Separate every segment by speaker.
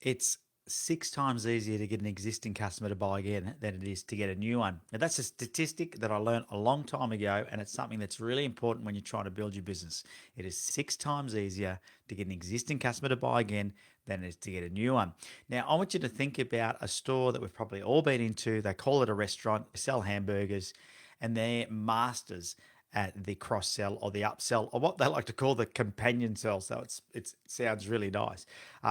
Speaker 1: It's 6 times easier to get an existing customer to buy again than it is to get a new one. Now, that's a statistic that I learned a long time ago, and it's something that's really important when you're trying to build your business. It is 6 times easier to get an existing customer to buy again than it is to get a new one. Now, I want you to think about a store that we've probably all been into. They call it a restaurant, they sell hamburgers, and they're masters at the cross sell or the upsell or what they like to call the companion sell. So it sounds really nice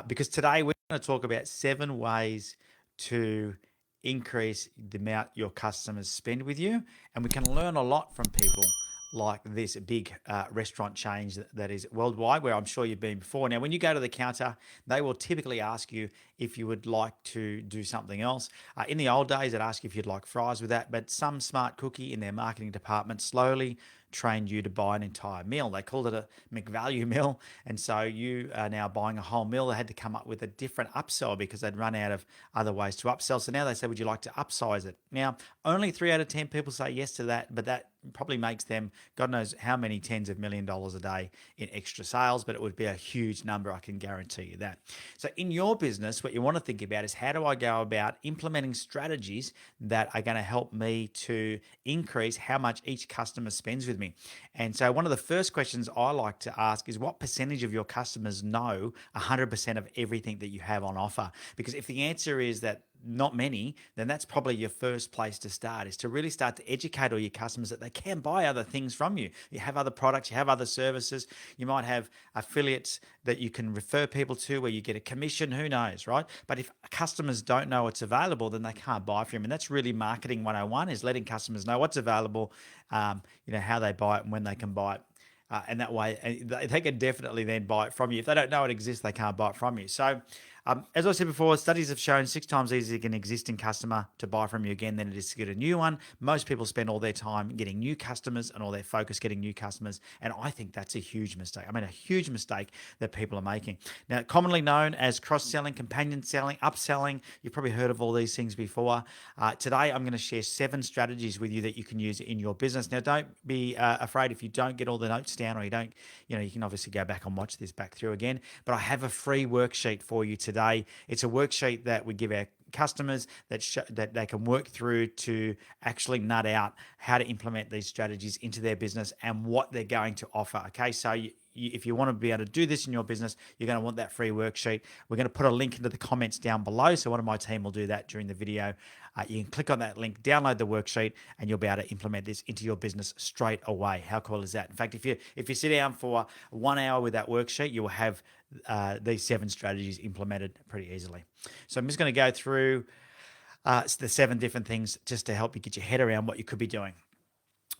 Speaker 1: because today we're going to talk about 7 ways to increase the amount your customers spend with you, and we can learn a lot from people like this big restaurant chain that is worldwide, where I'm sure you've been before. Now, when you go to the counter, they will typically ask you if you would like to do something else. In the old days, they'd ask you if you'd like fries with that, but some smart cookie in their marketing department slowly trained you to buy an entire meal. They called it a McValue meal, and so you are now buying a whole meal. They had to come up with a different upsell because they'd run out of other ways to upsell. So now they say, would you like to upsize it? Now, only 3 out of 10 people say yes to that, but that probably makes them God knows how many tens of $1 million a day in extra sales, but it would be a huge number, I can guarantee you that. So in your business, what you want to think about is, how do I go about implementing strategies that are going to help me to increase how much each customer spends with me? And so one of the first questions I like to ask is, what percentage of your customers know 100% of everything that you have on offer? Because if the answer is that not many, then that's probably your first place to start, is to really start to educate all your customers that they can buy other things from you. You have other products, you have other services, you might have affiliates that you can refer people to where you get a commission, who knows, right? But if customers don't know it's available, then they can't buy from you. And that's really marketing 101, is letting customers know what's available, how they buy it and when they can buy it. And that way, they can definitely then buy it from you. If they don't know it exists, they can't buy it from you. So, as I said before, studies have shown 6 times easier to get an existing customer to buy from you again than it is to get a new one. Most people spend all their time getting new customers and all their focus getting new customers. And I think that's a huge mistake. I mean, a huge mistake that people are making. Now, commonly known as cross-selling, companion selling, upselling. You've probably heard of all these things before. Today, I'm going to share 7 strategies with you that you can use in your business. Now, don't be afraid if you don't get all the notes down, or you don't, you can obviously go back and watch this back through again. But I have a free worksheet for you today. It's a worksheet that we give our customers that they can work through to actually nut out how to implement these strategies into their business and what they're going to offer. Okay, so if you want to be able to do this in your business, you're going to want that free worksheet. We're going to put a link into the comments down below, so one of my team will do that during the video. You can click on that link, download the worksheet, and you'll be able to implement this into your business straight away. How cool is that? In fact, if you sit down for 1 hour with that worksheet, you will have these 7 strategies implemented pretty easily. So I'm just going to go through the 7 different things just to help you get your head around what you could be doing.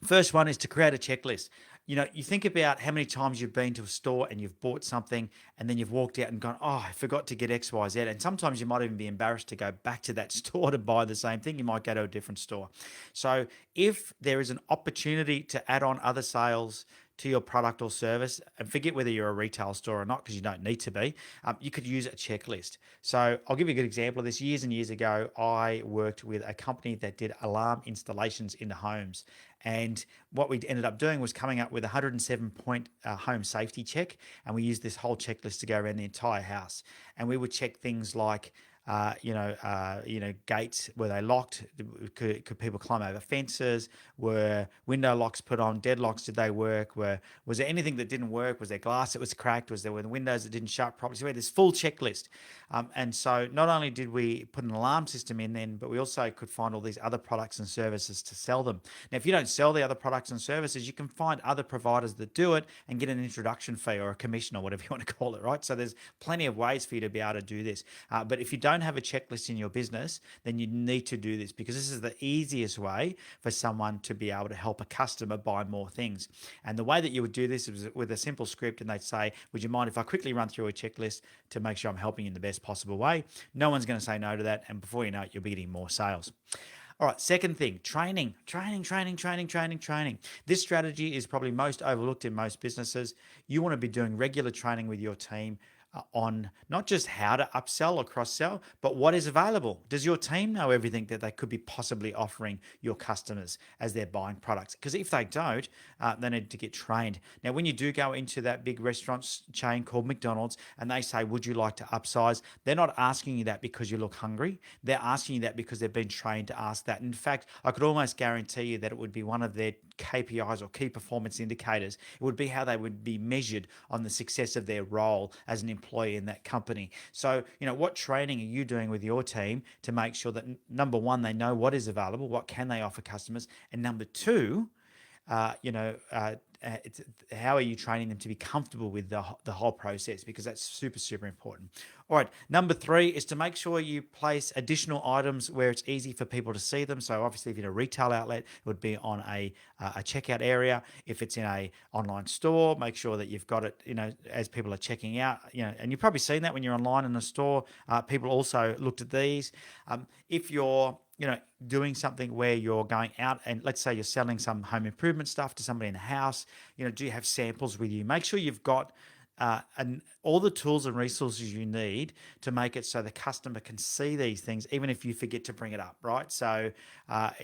Speaker 1: First one is to create a checklist. You think about how many times you've been to a store and you've bought something, and then you've walked out and gone, oh, I forgot to get X, Y, Z. And sometimes you might even be embarrassed to go back to that store to buy the same thing. You might go to a different store. So if there is an opportunity to add on other sales to your product or service, and forget whether you're a retail store or not, because you don't need to be, you could use a checklist. So I'll give you a good example of this. Years and years ago, I worked with a company that did alarm installations into homes. And what we ended up doing was coming up with a 107-point home safety check. And we used this whole checklist to go around the entire house. And we would check things like, gates, were they locked? Could people climb over fences? Were window locks put on? Deadlocks, did they work? Was there anything that didn't work? Was there glass that was cracked? Were the windows that didn't shut properly? So we had this full checklist. And so not only did we put an alarm system in then, but we also could find all these other products and services to sell them. Now, if you don't sell the other products and services, you can find other providers that do it and get an introduction fee or a commission or whatever you want to call it, right? So there's plenty of ways for you to be able to do this. But if you don't have a checklist in your business, then you need to do this, because this is the easiest way for someone to be able to help a customer buy more things. And the way that you would do this is with a simple script, and they'd say, would you mind if I quickly run through a checklist to make sure I'm helping you in the best possible way? No one's going to say no to that. And before you know it, you'll be getting more sales. All right, second thing, training. This strategy is probably most overlooked in most businesses. You want to be doing regular training with your team on not just how to upsell or cross sell, but what is available. Does your team know everything that they could be possibly offering your customers as they're buying products? Because if they don't, they need to get trained. Now, when you do go into that big restaurant chain called McDonald's and they say, would you like to upsize? They're not asking you that because you look hungry. They're asking you that because they've been trained to ask that. In fact, I could almost guarantee you that it would be one of their KPIs or key performance indicators. It would be how they would be measured on the success of their role as an employee in that company. So, what training are you doing with your team to make sure that number one, they know what is available, what can they offer customers, and number two, uh, you know, uh, it's, how are you training them to be comfortable with the whole process? Because that's super, super important. All right. Number three is to make sure you place additional items where it's easy for people to see them. So obviously, if you're in a retail outlet, it would be on a checkout area. If it's in a online store, make sure that you've got it, as people are checking out, and you've probably seen that when you're online in a store. People also looked at these. If you're doing something where you're going out and let's say you're selling some home improvement stuff to somebody in the house, do you have samples with you? Make sure you've got and all the tools and resources you need to make it so the customer can see these things, even if you forget to bring it up, right? So,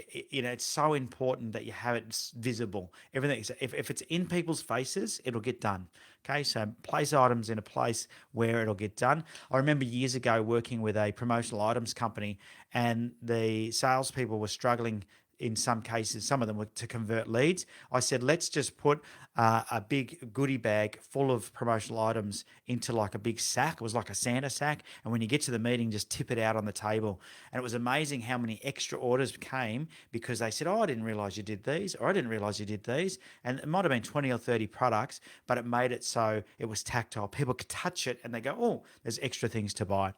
Speaker 1: it's so important that you have it visible. Everything, if it's in people's faces, it'll get done. Okay, so place items in a place where it'll get done. I remember years ago working with a promotional items company, and the salespeople were struggling in some cases, some of them were to convert leads. I said, let's just put a big goodie bag full of promotional items into like a big sack. It was like a Santa sack. And when you get to the meeting, just tip it out on the table. And it was amazing how many extra orders came because they said, oh, I didn't realize you did these, or I didn't realize you did these. And it might have been 20 or 30 products, but it made it so it was tactile. People could touch it and they go, oh, there's extra things to buy.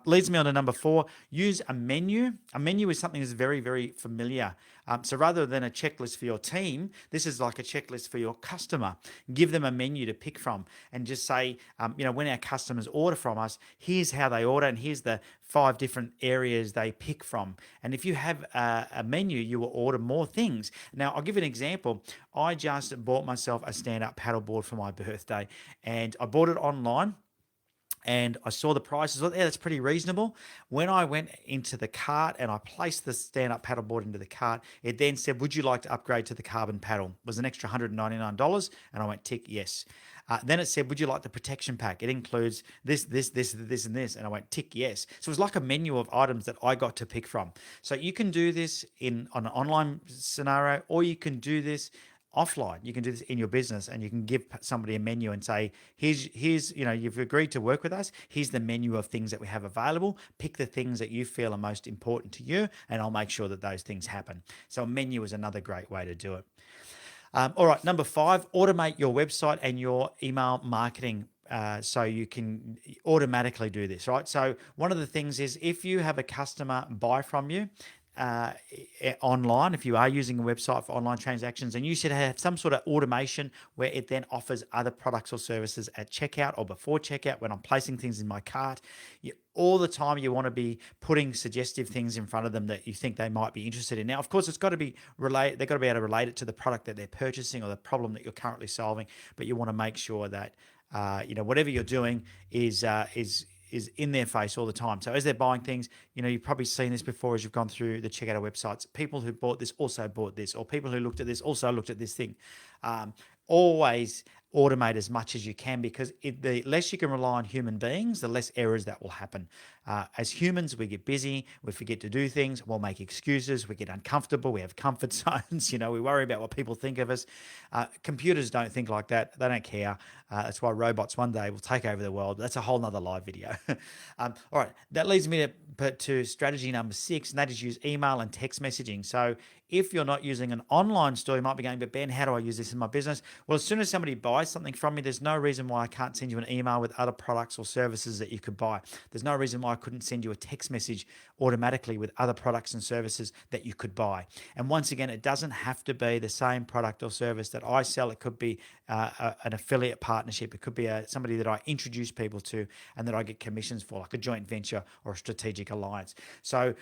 Speaker 1: Leads me on to number four, use a menu. A menu is something that's very, very familiar. So rather than a checklist for your team, this is like a checklist for your customer. Give them a menu to pick from and just say, when our customers order from us, here's how they order and here's the 5 different areas they pick from. And if you have a menu, you will order more things. Now, I'll give you an example. I just bought myself a stand-up paddleboard for my birthday and I bought it online. And I saw the prices. Yeah, that's pretty reasonable. When I went into the cart and I placed the stand-up paddleboard into the cart, it then said, would you like to upgrade to the carbon paddle? It was an extra $199. And I went, tick, yes. Then it said, would you like the protection pack? It includes this, this, this, this, and this. And I went, tick, yes. So it was like a menu of items that I got to pick from. So you can do this on an online scenario, or you can do this offline. You can do this in your business and you can give somebody a menu and say, here's you've agreed to work with us. Here's the menu of things that we have available. Pick the things that you feel are most important to you and I'll make sure that those things happen. So a menu is another great way to do it. All right, number 5, automate your website and your email marketing. So you can automatically do this, right? So one of the things is if you have a customer buy from you, online, if you are using a website for online transactions, and you should have some sort of automation where it then offers other products or services at checkout or before checkout when I'm placing things in my cart. All the time you want to be putting suggestive things in front of them that you think they might be interested in. Now, of course, it's got to be related. They've got to be able to relate it to the product that they're purchasing or the problem that you're currently solving. But you want to make sure that whatever you're doing is in their face all the time. So as they're buying things, you've probably seen this before as you've gone through the checkout websites. People who bought this also bought this, or people who looked at this also looked at this thing. Always automate as much as you can because the less you can rely on human beings, the less errors that will happen. As humans, we get busy, we forget to do things, we'll make excuses, we get uncomfortable, we have comfort zones, we worry about what people think of us. Computers don't think like that, they don't care. That's why robots one day will take over the world. That's a whole nother live video. All right, that leads me to strategy number 6, and that is use email and text messaging. So if you're not using an online store, you might be going, but Ben, how do I use this in my business? Well, as soon as somebody buys something from me, there's no reason why I can't send you an email with other products or services that you could buy. There's no reason why I couldn't send you a text message automatically with other products and services that you could buy. And once again, it doesn't have to be the same product or service that I sell. It could be an affiliate partnership. It could be somebody that I introduce people to and that I get commissions for, like a joint venture or a strategic alliance. So,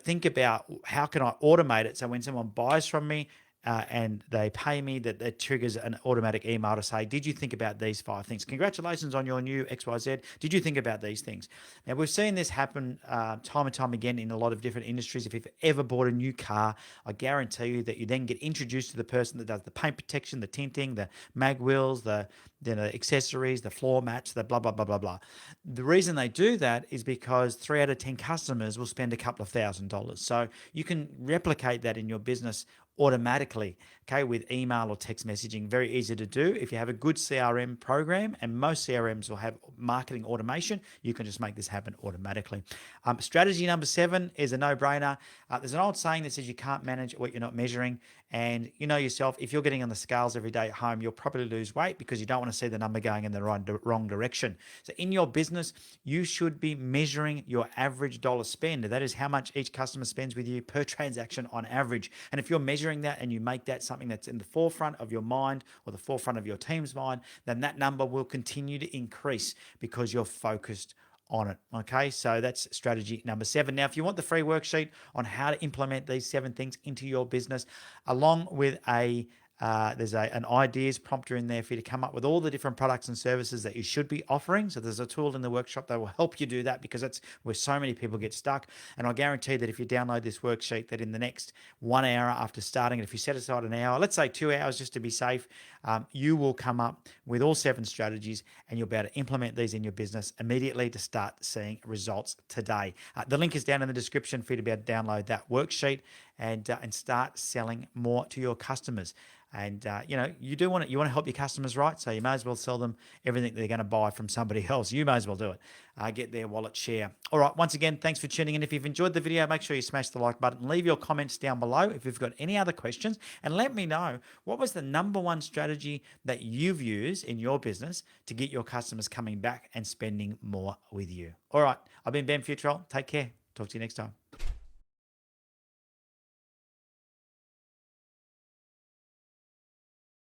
Speaker 1: think about how can I automate it so when someone buys from me, and they pay me, that triggers an automatic email to say, did you think about these 5 things? Congratulations on your new XYZ. Did you think about these things? Now, we've seen this happen time and time again in a lot of different industries. If you've ever bought a new car, I guarantee you that you then get introduced to the person that does the paint protection, the tinting, the mag wheels, the accessories, the floor mats, the blah, blah, blah, blah, blah. The reason they do that is because 3 out of 10 customers will spend a couple of $1,000s. So you can replicate that in your business automatically, okay, with email or text messaging. Very easy to do. If you have a good CRM program, and most CRMs will have marketing automation, you can just make this happen automatically. Strategy number 7 is a no-brainer. There's an old saying that says you can't manage what you're not measuring. And you know yourself, if you're getting on the scales every day at home, you'll probably lose weight because you don't want to see the number going in the wrong direction. So in your business, you should be measuring your average dollar spend. That is how much each customer spends with you per transaction on average. And if you're measuring that and you make that something that's in the forefront of your mind or the forefront of your team's mind, then that number will continue to increase because you're focused on it. Okay, so that's strategy number 7. Now, if you want the free worksheet on how to implement these 7 things into your business, along with there's an ideas prompter in there for you to come up with all the different products and services that you should be offering. So there's a tool in the workshop that will help you do that, because that's where so many people get stuck. And I guarantee that if you download this worksheet, that in the next 1 hour after starting it, if you set aside an hour, let's say 2 hours just to be safe, you will come up with all 7 strategies, and you'll be able to implement these in your business immediately to start seeing results today. The link is down in the description for you to be able to download that worksheet and start selling more to your customers. And you want to help your customers, right? So you may as well sell them everything they're going to buy from somebody else. You may as well do it. Get their wallet share. All right. Once again, thanks for tuning in. If you've enjoyed the video, make sure you smash the like button. Leave your comments down below if you've got any other questions, and let me know what was the number 1 strategy that you've used in your business to get your customers coming back and spending more with you. All right. I've been Ben Futrell. Take care. Talk to you next time.